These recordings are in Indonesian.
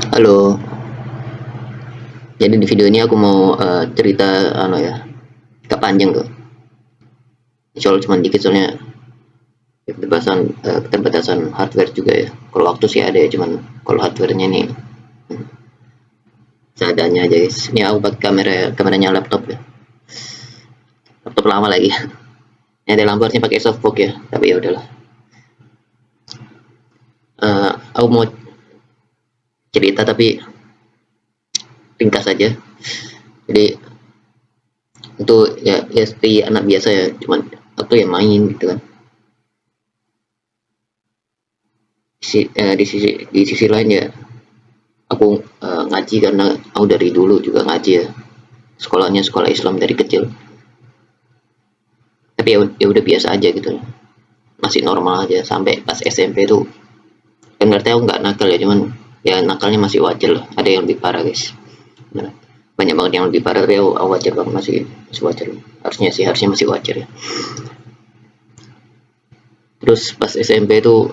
Halo, jadi di video ini aku mau cerita gak panjang tuh. Soal cuma dikit soalnya keterbatasan hardware juga ya. Kalau waktu sih ada ya, cuman kalau hardwarenya nih seadanya aja guys. Ini aku pakai kameranya laptop ya. Laptop lama lagi. Ini ada lampu pakai softbox ya, tapi ya udahlah. Aku mau cerita tapi ringkas saja. Jadi itu ya seperti anak biasa ya, cuman aku ya main gitu kan. Di sisi lain ya aku ngaji karena aku dari dulu juga ngaji ya, sekolahnya sekolah Islam dari kecil, tapi ya udah biasa aja gitu, masih normal aja sampai pas SMP tuh. Kan ngerti aku nggak nakal ya, cuman ya nakalnya masih wajar lah, ada yang lebih parah guys. Bener. Banyak banget yang lebih parah, tapi aku wajar banget, masih wajar, harusnya masih wajar ya. Terus pas SMP tuh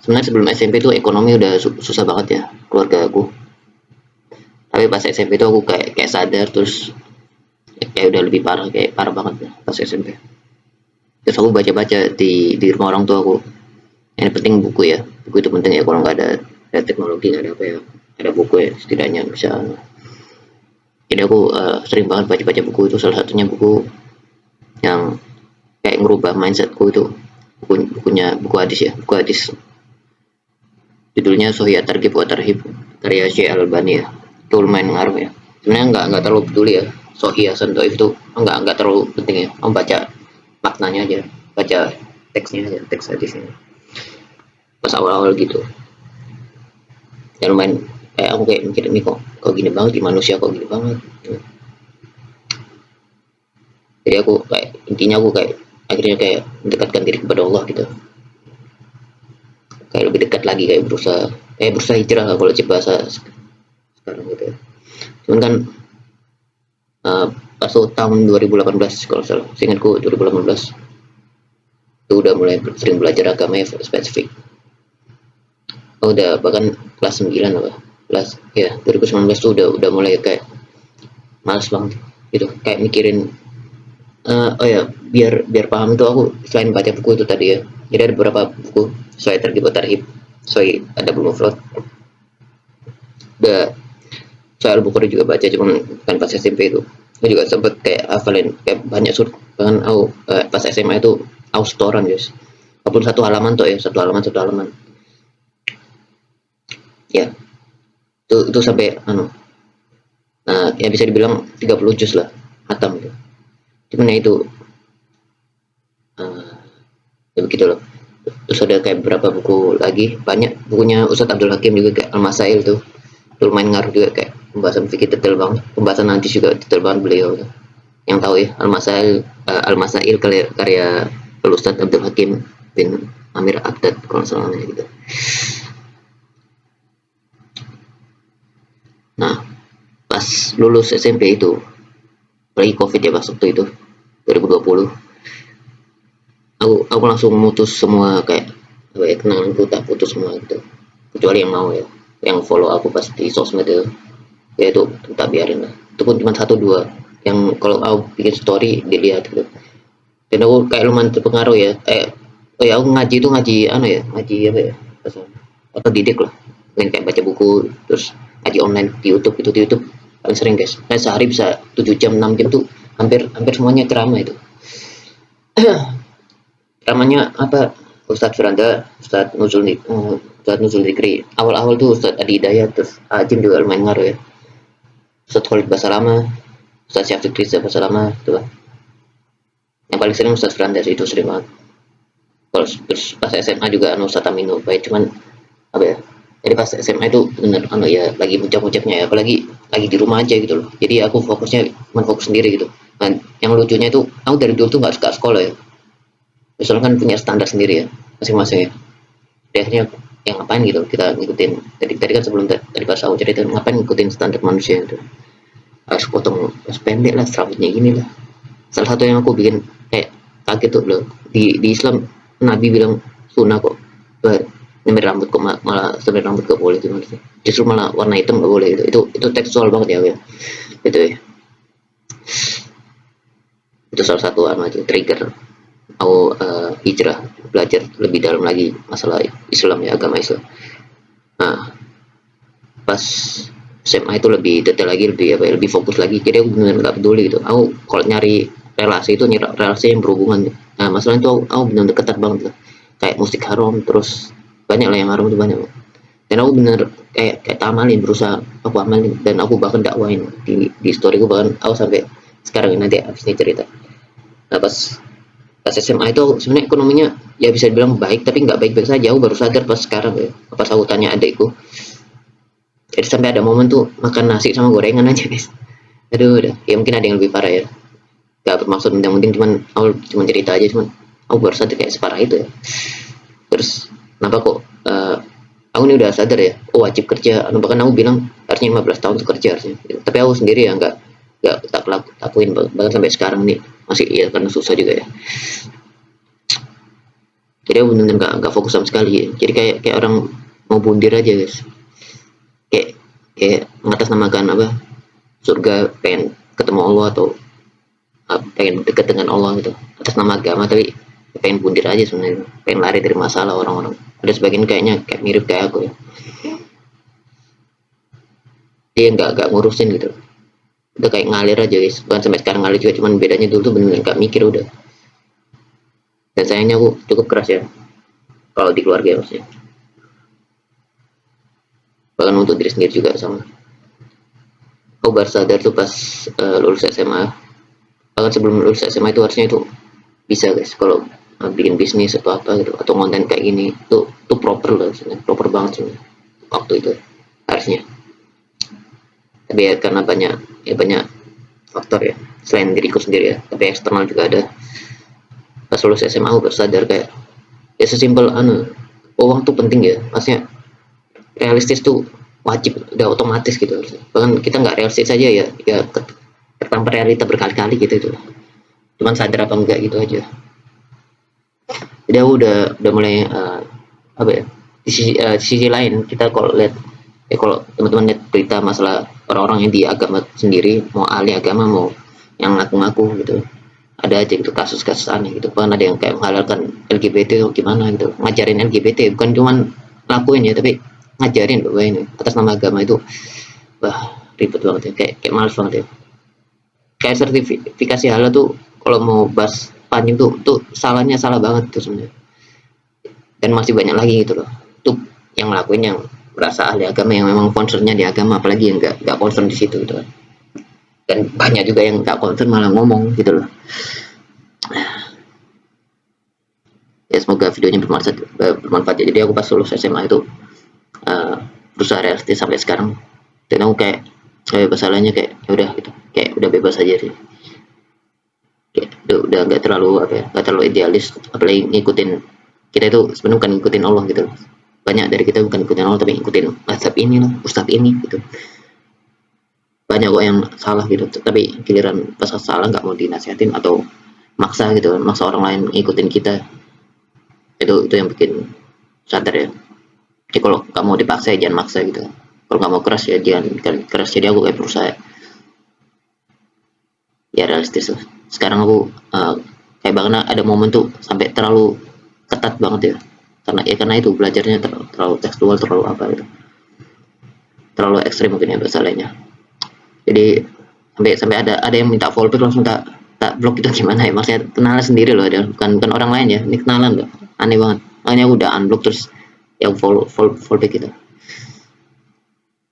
sebenarnya sebelum SMP tuh ekonomi udah susah banget ya keluarga aku, tapi pas SMP tuh aku kayak sadar, terus kayak udah lebih parah, kayak parah banget ya pas SMP. Terus aku baca-baca di rumah orang tua aku, yang penting buku ya, buku itu penting ya. Kalau nggak ada teknologi, nggak ada apa ya, ada buku ya setidaknya bisa. Jadi aku sering banget baca-baca buku. Itu salah satunya buku yang kayak ngerubah mindsetku itu, buku hadis ya, buku hadis, judulnya Sahih Targhib wa Tarhib, karya Syekh Al-Albani ya. Itu lumayan ngaruh ya. Sebenarnya nggak terlalu peduli ya Sahih Hasan Dhaif itu, nggak terlalu penting ya. Kamu baca maknanya aja, baca teksnya aja, teks hadisnya pas awal-awal gitu. Dan lumayan kayak aku kayak mikir, ini kok gini banget di manusia, kok gini banget. Jadi aku kayak, intinya aku kayak akhirnya kayak mendekatkan diri kepada Allah gitu, kayak lebih dekat lagi, kayak berusaha hijrah lah kalau cip bahasa sekarang gitu ya. Cuman kan pas tahun 2018 kalau salah, seingatku 2018 itu udah mulai sering belajar agama spesifik. Udah bahkan kelas 9 apa, kelas ya 2019 tuh udah mulai kayak males banget gitu, kayak mikirin oh ya, biar paham itu aku selain baca buku itu tadi ya, jadi ada beberapa buku soal tergibut tarhib, soal ada belum mufrad, ada soal buku juga baca, cuman bukan pas SMP itu. Aku juga sempet kayak hafalin kayak banyak surat, bahkan aku pas SMA itu aku setoran guys, walaupun satu halaman tuh ya, satu halaman ya, itu sampai ya bisa dibilang 30 juz lah hatam gitu. Cuman ya itu ya begitu loh. Terus ada kayak beberapa buku lagi, banyak bukunya Ustadz Abdul Hakim juga, kayak Al-Masail tuh lumayan ngaruh juga, kayak pembahasan fikih detail banget, pembahasan hadis juga detail banget beliau tuh. Yang tahu ya Al-Masail karya Ustadz Abdul Hakim bin Amir Abdad kalau nggak salah gitu. Nah pas lulus SMP itu, apalagi COVID ya pas waktu itu 2020, aku langsung memutus semua, kayak apa ya, kenanganku tak putus semua gitu, kecuali yang mau ya, yang follow aku pas di sosmed itu, ya itu tak biarin lah. Itu pun cuma satu dua yang kalau aku bikin story dilihat gitu. Dan aku kayak lumayan terpengaruh ya, oh ya, aku ngaji itu ngaji ya, ngaji apa ya, atau didik lah, main kayak baca buku, terus ngaji online di YouTube. Itu di YouTube paling sering guys, kayak sehari bisa 7 jam 6 jam tuh, hampir hampir semuanya ceramah itu. Namanya apa, Ustadz Firanda, Ustadz Nuzul Dikri, awal-awal tuh Ustadz Adi Hidayat, terus Ajim juga lumayan ngaruh ya, Ustadz Khalid Basalamah, Ustadz Syafiq Rizal Basalamah tuh. Yang paling sering Ustadz Firanda sih, itu sering banget. Terus pas SMA juga Ustadz Aminu baik, cuman apa ya, jadi pas SMA itu bener ya lagi puncak-puncaknya ya, apalagi lagi di rumah aja gitu loh, jadi aku fokusnya fokus sendiri gitu. Dan yang lucunya itu, aku dari dulu tuh nggak suka sekolah ya, misalnya kan punya standar sendiri ya masing-masing ya. Jadi akhirnya yang ngapain gitu kita ngikutin, tadi kan sebelum tadi pas aku cerita, ngapain ngikutin standar manusia itu, harus potong, harus pendek lah, rambutnya gini lah. Salah satu yang aku bikin kayak kaget tuh loh, di Islam Nabi bilang sunnah kok, nyemir rambut kok malah nyemir rambut gak boleh gimana sih, justru malah warna hitam gak boleh gitu. Itu tekstual banget ya, gitu ya. Itu salah satu itu trigger aku hijrah, belajar lebih dalam lagi masalah Islam ya, agama Islam. Nah, pas SMA itu lebih detail lagi, lebih apa ya, lebih fokus lagi, jadi aku benar nggak peduli gitu. Aku kalau nyari relasi itu nyari relasi yang berhubungan. Nah masalahnya itu aku benar ketat banget lah, kayak musik haram, terus banyak lah yang haram itu banyak, dan aku bener kayak tamalin, berusaha aku amalin, dan aku bahkan dakwain di story gue, bahkan aku sampai sekarang ini, nanti abis ini cerita. Nah pas SMA itu sebenarnya ekonominya ya bisa dibilang baik, tapi nggak baik-baik saja. Aku baru sadar pas sekarang ya, pas aku tanya adikku. Jadi sampai ada momen tuh makan nasi sama gorengan aja guys. Aduh udah, ya mungkin ada yang lebih parah ya, gak bermaksud penting-penting, cuman aku cuma cerita aja, cuman aku baru sadar kayak separah itu ya. Terus kenapa kok aku ini udah sadar ya, wajib kerja, bahkan aku bilang harusnya 15 tahun tuh kerja harusnya, tapi aku sendiri ya nggak tak lakuin, bahkan sampai sekarang nih masih, ya karena susah juga ya. Jadi aku bener-bener nggak fokus sama sekali ya. Jadi kayak orang mau bundir aja guys, kayak kayak mengatasnamakan apa, surga, pengen ketemu Allah, atau pengen dekat dengan Allah gitu atas nama agama, tapi pengen bundir aja sebenarnya, pengen lari dari masalah orang-orang. Ada sebagian kayaknya kayak mirip kayak aku ya, dia nggak ngurusin gitu, udah kayak ngalir aja guys, bukan sampai sekarang ngalir juga, cuman bedanya dulu tuh bener-bener nggak mikir udah. Dan sayangnya aku cukup keras ya kalau di keluarga ya, maksudnya bahkan untuk diri sendiri juga sama. Aku baru sadar tuh pas lulus SMA, bahkan sebelum lulus SMA itu harusnya itu bisa guys, kalau bikin bisnis atau apa gitu, atau konten kayak gini tuh proper lah sebenarnya, proper banget sebenarnya waktu itu harusnya. Tapi ya karena banyak faktor ya, selain diriku sendiri ya, tapi eksternal juga ada. Pas lulus SMA aku sadar kayak ya sesimpel uang tuh penting ya, maksudnya realistis tuh wajib, udah otomatis gitu harusnya. Bahkan kita nggak realistis aja ya tertampar realita berkali-kali gitu itu, cuman sadar apa enggak gitu aja. Jadi aku udah mulai apa ya, di sisi lain kita kalau lihat ya, kalau teman-teman lihat berita masalah orang-orang yang di agama sendiri, mau ahli agama mau yang ngaku-ngaku gitu, ada aja gitu kasus-kasus aneh gitu. Bahkan ada yang kayak menghalalkan LGBT atau gimana gitu, ngajarin LGBT, bukan cuman lakuin ya, tapi ngajarin bahwa ini atas nama agama itu. Wah ribet banget ya, kayak males banget ya. Kayak sertifikasi halal tuh kalau mau bahas panjang tuh salahnya salah banget tuh sebenarnya, dan masih banyak lagi gitu loh tuh yang ngelakuin, yang merasa ahli agama, yang memang concernnya di agama, apalagi yang nggak concern di situ gitu kan. Dan banyak juga yang nggak concern malah ngomong gitu loh. Ya semoga videonya bermanfaat ya. Jadi aku pas lulus SMA itu berusaha realistis sampai sekarang, dan aku kayak masalahnya kayak ya udah gitu, kayak udah bebas aja sih, kayak udah nggak terlalu apa ya, nggak terlalu idealis, apalagi ngikutin. Kita itu sebenarnya bukan ngikutin Allah gitu, banyak dari kita bukan ngikutin Allah tapi ngikutin mazhab ini lah, ustadz ini gitu. Banyak kok yang salah gitu, tapi giliran pas salah nggak mau dinasihatin atau maksa gitu, maksa orang lain ngikutin kita. Itu yang bikin sadar ya. Jadi kalau nggak mau dipaksa ya jangan maksa gitu, kalau nggak mau keras ya jangan keras. Jadi aku kayak berusaha ya realistis lah. Sekarang aku kayak bahkan ada momen tuh sampai terlalu ketat banget ya, karena itu belajarnya terlalu tekstual, terlalu apa gitu, terlalu ekstrim mungkin ya bahasanya. Jadi sampai ada yang minta follow back langsung tak blok itu gimana ya, maksudnya kenalan sendiri loh, ada bukan orang lain ya, ini kenalan loh, aneh banget. Makanya aku udah unblock terus yang follow back gitu.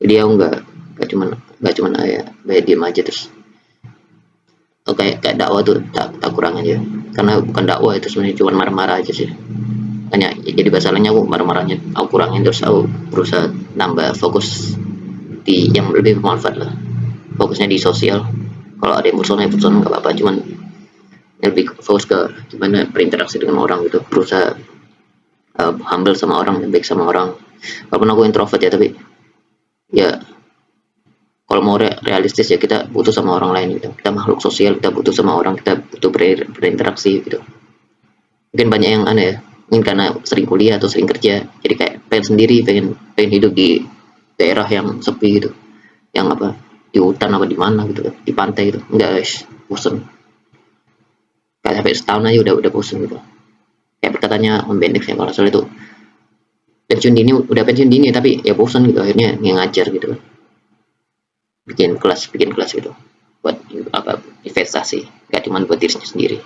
Jadi aku nggak cuman kayak diem aja terus. Oh, kayak dakwah tuh tak kurang aja, karena bukan dakwah itu sebenarnya, cuma marah-marah aja sih. Hanya jadi masalahnya aku marah-marahnya aku kurangin, terus aku berusaha nambah fokus di yang lebih bermanfaat lah, fokusnya di sosial. Kalau ada yang personal nggak apa-apa, cuman lebih fokus ke gimana berinteraksi dengan orang gitu, berusaha humble sama orang, baik sama orang. Walaupun aku introvert ya, tapi ya kalau mau realistis ya kita butuh sama orang lain gitu, kita makhluk sosial, kita butuh sama orang, kita butuh berinteraksi gitu. Mungkin banyak yang aneh ya, mungkin karena sering kuliah atau sering kerja, jadi kayak pengen sendiri, pengen pengen hidup di daerah yang sepi gitu, yang apa, di hutan apa di mana gitu kan, di pantai gitu. Enggak guys, bosen. Kayak sampai setahun aja udah bosen gitu. Kayak berkatanya Om Bendik saya kalau soal itu, pensiun dini, udah pensiun dini tapi ya bosan gitu, akhirnya ngajar gitu kan, bikin kelas gitu buat apa, investasi, gak cuma buat dirinya sendiri.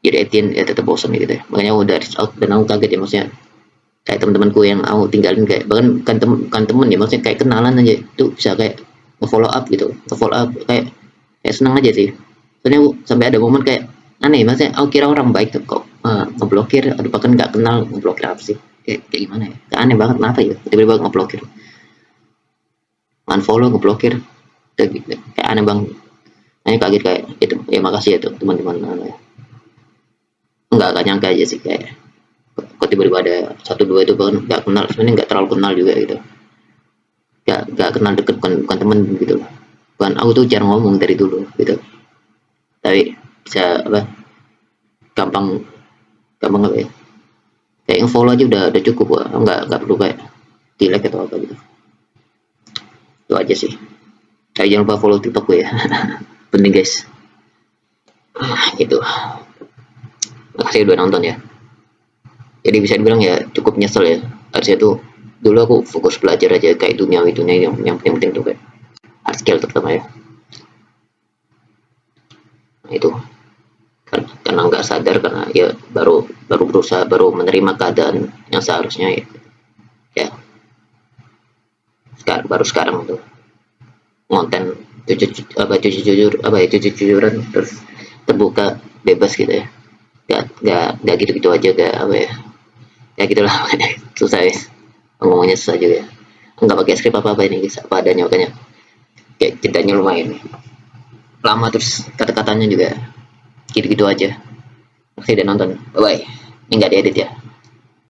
Jadi Etienne ya tetap bosan gitu deh, makanya udah reach out, dan aku kaget ya, maksudnya kayak teman-temanku yang aku tinggalin, kayak bahkan kan temen ya, maksudnya kayak kenalan aja itu bisa kayak nge-follow up gitu, nge-follow up kayak senang aja sih. Soalnya aku sampai ada momen kayak aneh, maksudnya aku kira orang baik tuh kok ngeblokir, aduh bahkan nggak kenal ngeblokir apa sih, kayak gimana ya, kayak aneh banget, kenapa ya tiba-tiba ngeblokir, unfollow, ngeblokir, kayak aneh banget. Hanya kaget kayak itu ya, makasih ya tuh teman-teman, nggak nyangka aja sih, kayak kok tiba-tiba ada satu dua itu, bahkan nggak kenal, sebenarnya nggak terlalu kenal juga gitu, nggak kenal deket, bukan temen gitu, bukan, aku tuh jarang ngomong dari dulu gitu, tapi bisa apa, gampang gampang apa ya, kayak follow aja udah cukup, nggak perlu kayak di like atau apa gitu. Itu aja sih. Jangan lupa follow TikTok gue ya. Penting guys. Gitu. Makasih udah nonton ya. Jadi bisa dibilang ya cukup nyesel ya. Harusnya tuh dulu aku fokus belajar aja, kayak dunia yang penting tuh kayak hard skill terutama ya. Nah, itu karena nggak sadar, karena ya baru berusaha, baru menerima keadaan yang seharusnya ya, ya baru sekarang tuh konten jujuran, terus terbuka, bebas gitu ya, nggak gitu aja, gak apa ya, ya gitulah. Susah ya, ngomongnya susah juga, nggak pakai skrip apa ini guys, apa adanya, makanya kayak ceritanya lumayan lama, terus kata-katanya juga gitu-gitu aja. Oke, udah nonton, bye bye. Ini nggak diedit ya.